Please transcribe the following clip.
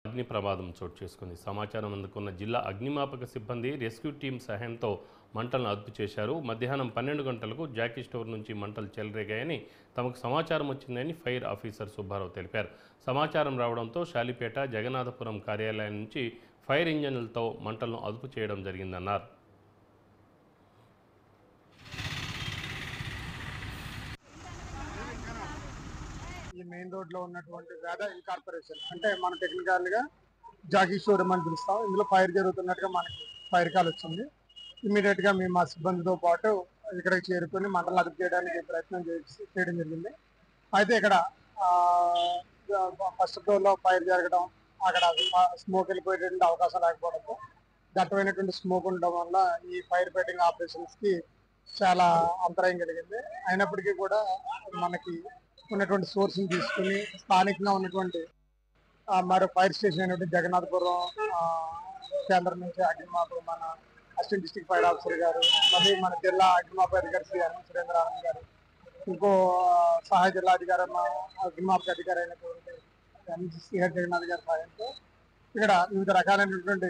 అగ్ని ప్రమాదం చోటు చేసుకుంది. సమాచారం అందుకున్న జిల్లా అగ్నిమాపక సిబ్బంది రెస్క్యూ టీం సహాయంతో మంటలను అదుపు చేశారు. మధ్యాహ్నం 12 గంటలకు జాకీ స్టోర్ నుంచి మంటలు చెలరేగాయని తమకు సమాచారం వచ్చిందని ఫైర్ ఆఫీసర్ సుబ్బారావు తెలిపారు. సమాచారం రావడంతో షాలిపేట, జగన్నాథపురం కార్యాలయం నుంచి ఫైర్ ఇంజన్లతో మంటలను అదుపు చేయడం జరిగిందన్నారు. ఈ మెయిన్ రోడ్ లో ఉన్నటువంటి వేద ఇన్కార్పొరేషన్ అంటే మన టెక్నికల్ గా జాకీ షోరూమ్ అని పిలుస్తాం. ఇందులో ఫైర్ జరుగుతున్నట్టుగా మనకి ఫైర్ కాల్ వచ్చింది. ఇమీడియట్ గా మేము మా సిబ్బందితో పాటు ఇక్కడికి చేరుకొని మంటలు అదుపు చేయడానికి ప్రయత్నం చేయడం జరిగింది. అయితే ఇక్కడ ఫస్ట్ ఫ్లోర్ లో ఫైర్ జరగడం, అక్కడ స్మోక్ వెళ్ళిపోయేటువంటి అవకాశం లేకపోవడంతో దట్టమైనటువంటి స్మోక్ ఉండడం వల్ల ఈ ఫైర్ ఫైటింగ్ ఆపరేషన్స్ కి చాలా అంతరాయం కలిగింది. అయినప్పటికీ కూడా మనకి ఉన్నటువంటి సోర్స్ని తీసుకుని స్థానికంగా ఉన్నటువంటి మరో ఫైర్ స్టేషన్ అయినటువంటి జగన్నాథపురం కేంద్రం నుంచి అగ్నిమాపక మన అసిస్టెంట్ డిస్ట్రిక్ట్ ఫైర్ ఆఫీసర్ గారు, మళ్ళీ మన జిల్లా అగ్నిమాపక అధికారి శ్రీ అనంత సురేంద్రానంద్ గారు, ఇంకో సహాయ జిల్లా అధికారి అగ్నిమాపక అధికారి అయినటువంటి సిహెచ్ జగన్నాథ్ గారి సహాయంతో ఇక్కడ వివిధ రకాలైనటువంటి